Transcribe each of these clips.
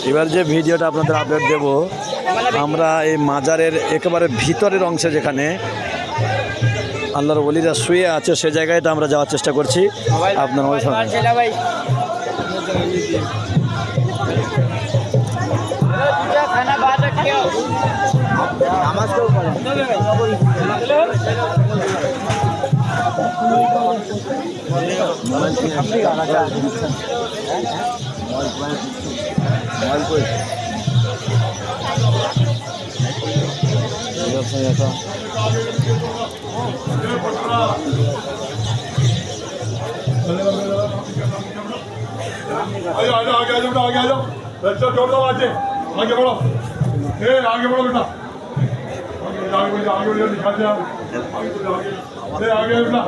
এবার যে ভিডিওটা আপনাদের আপডেট দেব, আমরা এই মাজারের একেবারে ভিতরের অংশে যেখানে আল্লাহর ওলিরা শুয়ে আছে সে জায়গাটা আমরা যাওয়ার চেষ্টা করছি। আপনার आगे बढ़ो, आगे बढ़ो बेटा, आगे दिखा दिया, आगे बेटा,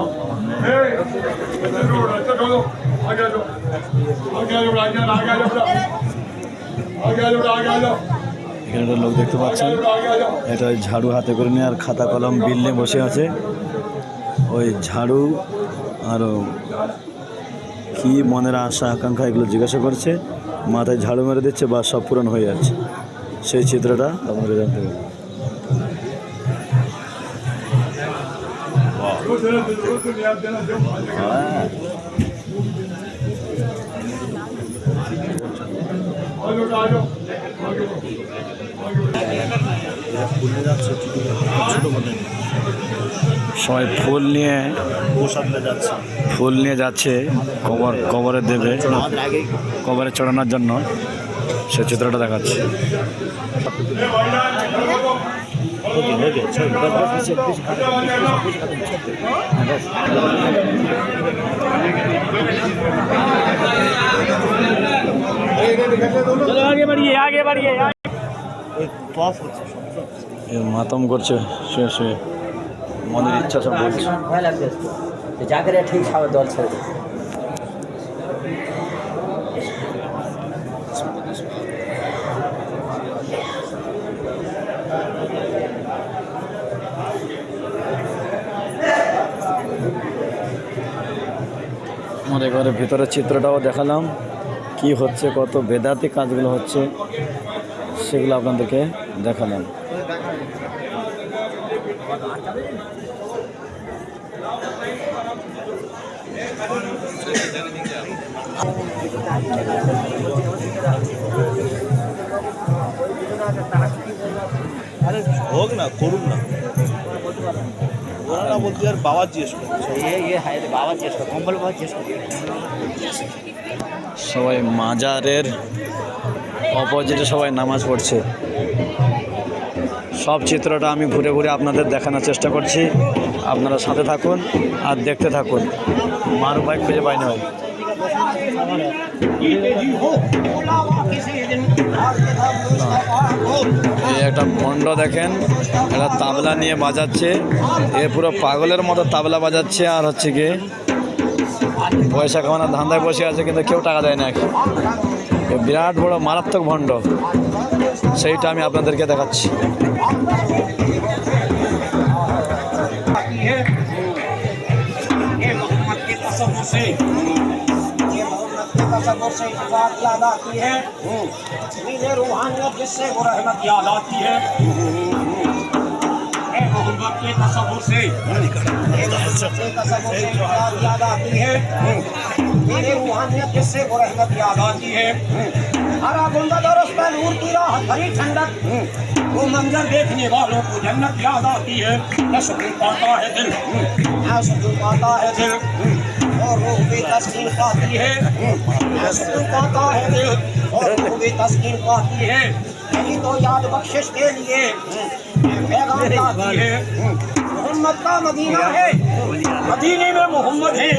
अच्छा छोड़ो, आगे आ जाओ, आगे आ जाओ, आगे आ जाओ, आगे आ जाओ, आगे आ जाओ। এখানে একটা লোক দেখতে পাচ্ছেন, এটা ঝাড়ু হাতে করে নিয়ে আর খাতা কলম বিল নিয়ে বসে আছে। ওই ঝাড়ু আর কি মনের আশা আকাঙ্ক্ষা এগুলো জিজ্ঞাসা করছে, মাথায় ঝাড়ু মেরে দিচ্ছে বা সব পূরণ হয়ে যাচ্ছে, সেই চিত্রটা আপনাদের জানতে হবে। সবাই ফুল নিয়ে যাচ্ছে কবরে দেবে, কবরে চড়ানোর জন্য, সে চিত্রটা দেখাচ্ছে। মাতম করছে শুয়ে শুয়ে, মনের ইচ্ছা সব বলছে। ঠিক দল ছেড়ে আমাদের ঘরের ভিতরের চিত্রটাও দেখালাম, কি হচ্ছে, কত বেদাতি কাজগুলো হচ্ছে সেগুলো আপনাদেরকে দেখালাম। হোক না, করুন না, ওরা না বলতে আর বাবা জিজ্ঞেস করছে, বাবা চেষ্টা কম্বল বাবা চেষ্টা। সবাই মাজারের অপোজিটে সবাই নামাজ পড়ছে। সব চিত্রটা আমি ঘুরে ঘুরে আপনাদের দেখানোর চেষ্টা করছি, আপনারা সাথে থাকুন আর দেখতে থাকুন। মার উপায় খুঁজে পাই না ভাই। এই একটা ভণ্ড দেখেন, একটা তাবলা নিয়ে বাজাচ্ছে, এ পুরো পাগলের মতো তাবলা বাজাচ্ছে, আর হচ্ছে কি পয়সা কামানোর ধান্দায় বসে আছে, কিন্তু কেউ টাকা দেয় না। বিরাট বড় মারাত্মক ভণ্ড, সেইটা আমি আপনাদেরকে দেখাচ্ছি। के तसव्वुर से याद आती है, मेरे रूहानियत जिससे वो रहमत याद आती है। हरा गुंबद और उस पर नूर की राह हरी ठंडक, वो मंजर देखने वालों को जन्नत याद आती है। न सुकून पाता है दिल, न सुकून पाता है दिल, और रूह भी तस्कीन पाती है। न सुकून पाता है दिल और रूह भी तस्कीन पाती है। यही तो याद बख्शिश के लिए पैगाम लाती है। मोहम्मद का मदीना है, मदीने में मोहम्मद है।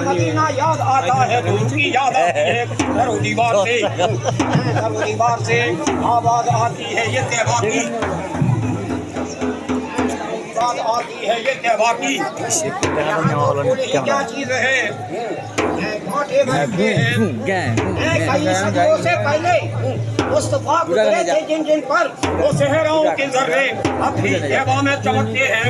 मदीना याद आता है, दूर की याद आती है। दरो दीवार से, दरो दीवार से आवाज आती है, ये तैबा की बात आती है, ये तैबा की। क्या चीज है, घाटे बैठे हैं कई सदियों से पहले मुस्तफा गुजरे थे जिन जिन पर, वो सहराओं के जर्रे अब भी तैबा में चमकते हैं।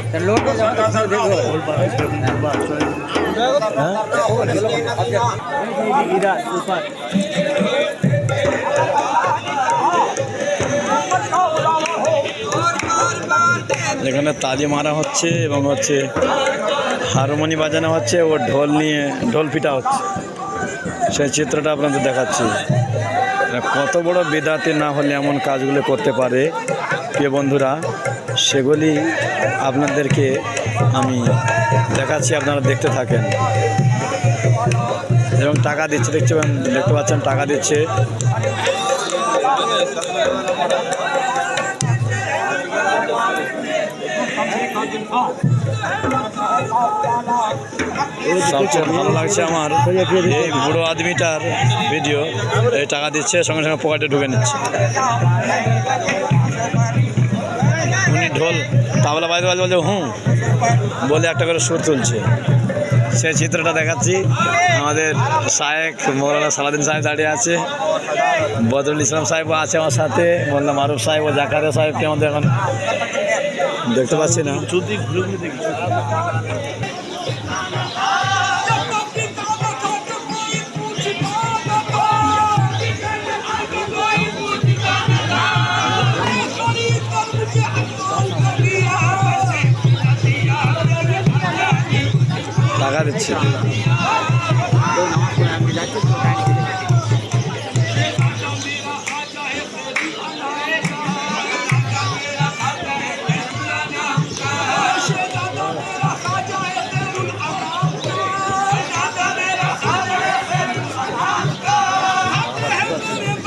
এখানে তালি মারা হচ্ছে এবং হচ্ছে হারমোনি বাজানো হচ্ছে ও ঢোল নিয়ে ঢোল পিটা হচ্ছে, সেই চিত্রটা আপনাদের দেখাচ্ছি। কত বড় বিদ্যার্থী না হলে এমন কাজগুলো করতে পারে প্রিয় বন্ধুরা, সেগুলি আপনাদেরকে আমি দেখাচ্ছি, আপনারা দেখতে থাকেন। এবং টাকা দিচ্ছে, দেখতে পাচ্ছেন টাকা দিচ্ছে। সবচেয়ে ভালো লাগছে আমার এই বুড়ো আদমিটার ভিডিও, এই টাকা দিচ্ছে সঙ্গে সঙ্গে পকেটে ঢুকে নিচ্ছে। উনি ঢোল তাবলা বাজতে বাজতে বলছে হুঁ বলে একটা করে সুর তুলছে, সেই চিত্রটা দেখাচ্ছি। আমাদের শায়েখ মৌলানা সালাউদ্দিন সাহেব দাঁড়িয়ে আছে, বদরুল ইসলাম সাহেবও আছে আমার সাথে, মোল্লা মারুফ সাহেব ও জাকারিয়া সাহেবকে আমাদের এখন দেখতে পাচ্ছি না। যদি ঘুরে ঘুরে দেখি টাকা দিচ্ছে।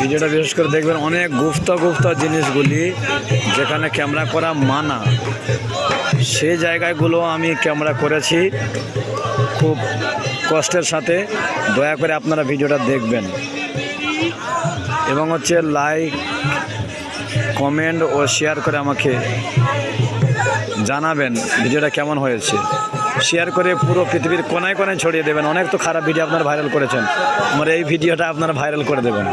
ভিডিওটা বিশেষ করে দেখবেন, অনেক গুপ্ত জিনিসগুলি যেখানে ক্যামেরা করা মানা, সেই জায়গাগুলো আমি ক্যামেরা করেছি খুব কষ্টের সাথে। দয়া করে আপনারা ভিডিওটা দেখবেন এবং হচ্ছে লাইক কমেন্ট ও শেয়ার করে আমাকে জানাবেন ভিডিওটা কেমন হয়েছে। শেয়ার করে পুরো পৃথিবীর কোনায় কোনায় ছড়িয়ে দেবেন। অনেক তো খারাপ ভিডিও আপনারা ভাইরাল করেছেন, আমার এই ভিডিওটা আপনারা ভাইরাল করে দেবেন।